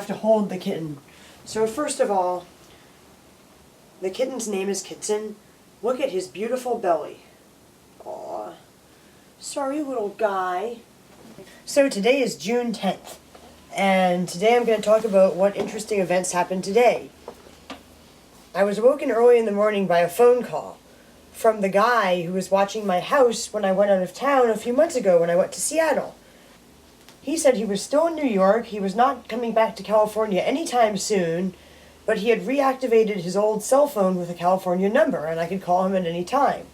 have to hold the kitten. So first of all, the kitten's name is Kitten. Look at his beautiful belly. Aw. Sorry, little guy. So today is June 10th, and today I'm going to talk about what interesting events happened today. I was woken early in the morning by a phone call from the guy who was watching my house when I went out of town a few months ago when I went to Seattle. He said he was still in New York, he was not coming back to California anytime soon, but he had reactivated his old cell phone with a California number and I could call him at any time.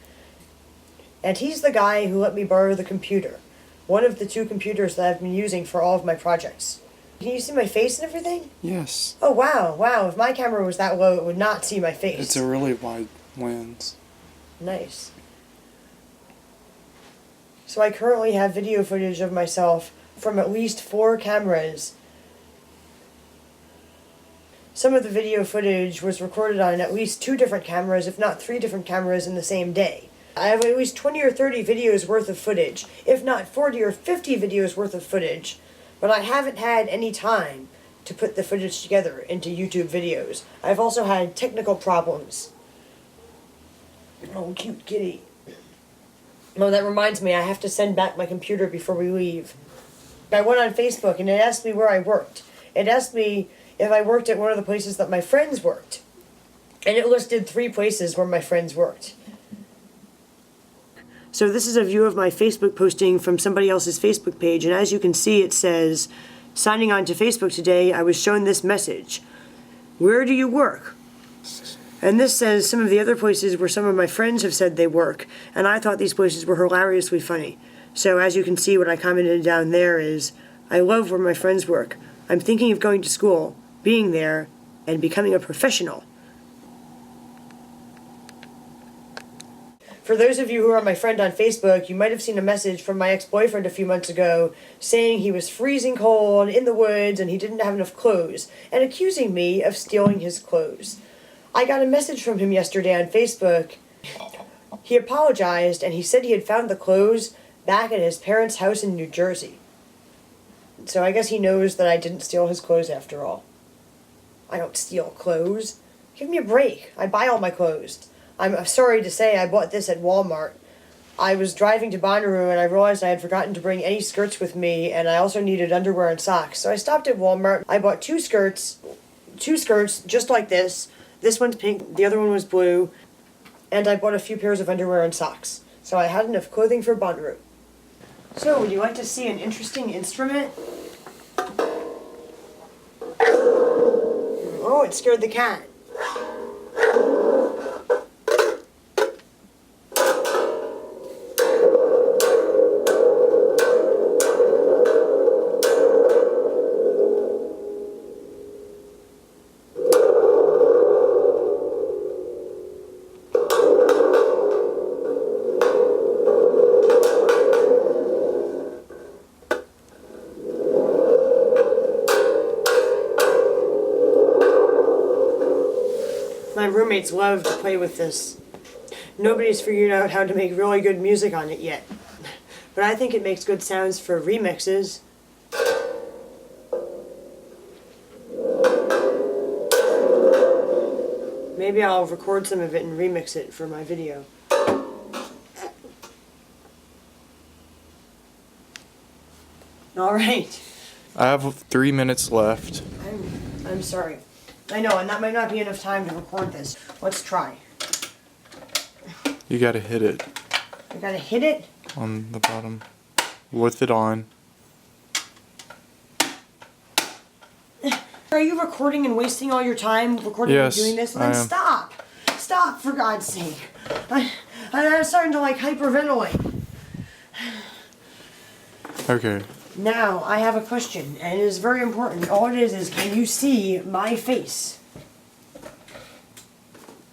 And he's the guy who let me borrow the computer, one of the 2 computers that I've been using for all of my projects. Can you see my face and everything? Yes. Oh wow, if my camera was that low it would not see my face. It's a really wide lens. Nice. So I currently have video footage of myself from at least 4 cameras. Some of the video footage was recorded on at least 2 different cameras, if not 3 different cameras in the same day. I have at least 20 or 30 videos worth of footage, if not 40 or 50 videos worth of footage, but I haven't had any time to put the footage together into YouTube videos. I've also had technical problems. Oh, cute kitty. Oh, that reminds me, I have to send back my computer before we leave. I went on Facebook and it asked me where I worked. It asked me if I worked at one of the places that my friends worked. And it listed 3 places where my friends worked. So this is a view of my Facebook posting from somebody else's Facebook page, and as you can see it says, signing on to Facebook today, I was shown this message. Where do you work? And this says some of the other places where some of my friends have said they work, and I thought these places were hilariously funny. So as you can see, what I commented down there is, I love where my friends work. I'm thinking of going to school, being there, and becoming a professional. For those of you who are my friend on Facebook, you might have seen a message from my ex-boyfriend a few months ago saying he was freezing cold in the woods and he didn't have enough clothes, and accusing me of stealing his clothes. I got a message from him yesterday on Facebook. He apologized and he said he had found the clothes back at his parents' house in New Jersey. So I guess he knows that I didn't steal his clothes after all. I don't steal clothes. Give me a break. I buy all my clothes. I'm sorry to say I bought this at Walmart. I was driving to Bonnaroo and I realized I had forgotten to bring any skirts with me, and I also needed underwear and socks. So I stopped at Walmart. I bought 2 skirts just like this. This one's pink, the other one was blue, and I bought a few pairs of underwear and socks. So I had enough clothing for Bonnaroo. So, would you like to see an interesting instrument? Oh, it scared the cat. My roommates love to play with this. Nobody's figured out how to make really good music on it yet. But I think it makes good sounds for remixes. Maybe I'll record some of it and remix it for my video. Alright. I have 3 minutes left. I'm sorry. I know, and that might not be enough time to record this. Let's try. You gotta hit it. I gotta hit it? On the bottom. With it on. Are you recording and wasting all your time recording Yes, and doing this? I Then am. stop! Stop, for God's sake. I'm starting to, hyperventilate. Okay. Now, I have a question, and it is very important. All it is can you see my face?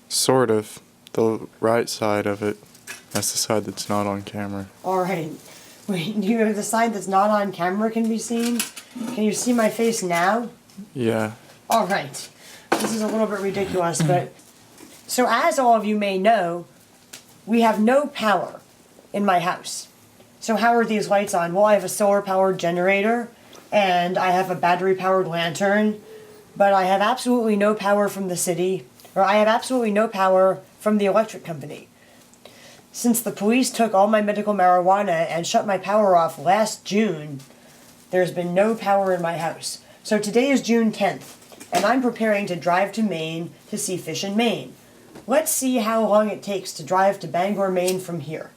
Sort of. The right side of it. That's the side that's not on camera. Alright. Wait, do you have the side that's not on camera can be seen? Can you see my face now? Yeah. Alright. This is a little bit ridiculous, but... So as all of you may know, we have no power in my house. So how are these lights on? Well, I have a solar-powered generator, and I have a battery-powered lantern, but I have absolutely no power from the city, or I have absolutely no power from the electric company. Since the police took all my medical marijuana and shut my power off last June, there's been no power in my house. So today is June 10th, and I'm preparing to drive to Maine to see fish in Maine. Let's see how long it takes to drive to Bangor, Maine from here.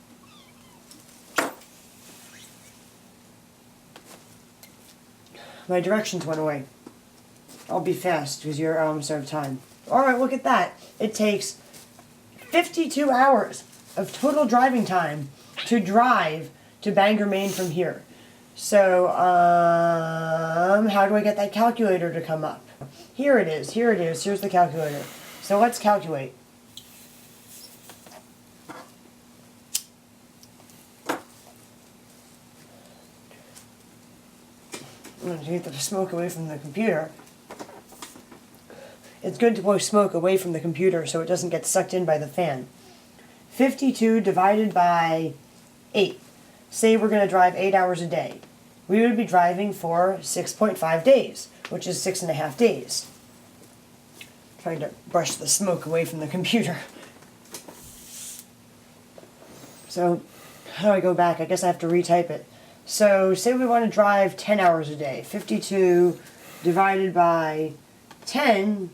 My directions went away. I'll be fast because you're almost out of time. Alright, look at that. It takes 52 hours of total driving time to drive to Bangor, Maine from here. So, how do I get that calculator to come up? Here it is, here's the calculator. So let's calculate. I'm going to get the smoke away from the computer. It's good to blow smoke away from the computer so it doesn't get sucked in by the fan. 52 divided by 8. Say we're going to drive 8 hours a day. We would be driving for 6.5 days, which is 6.5 days. Trying to brush the smoke away from the computer. So, how do I go back? I guess I have to retype it. So, say we want to drive 10 hours a day. 52 divided by 10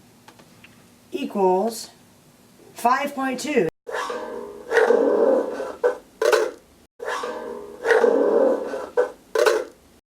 equals 5.2.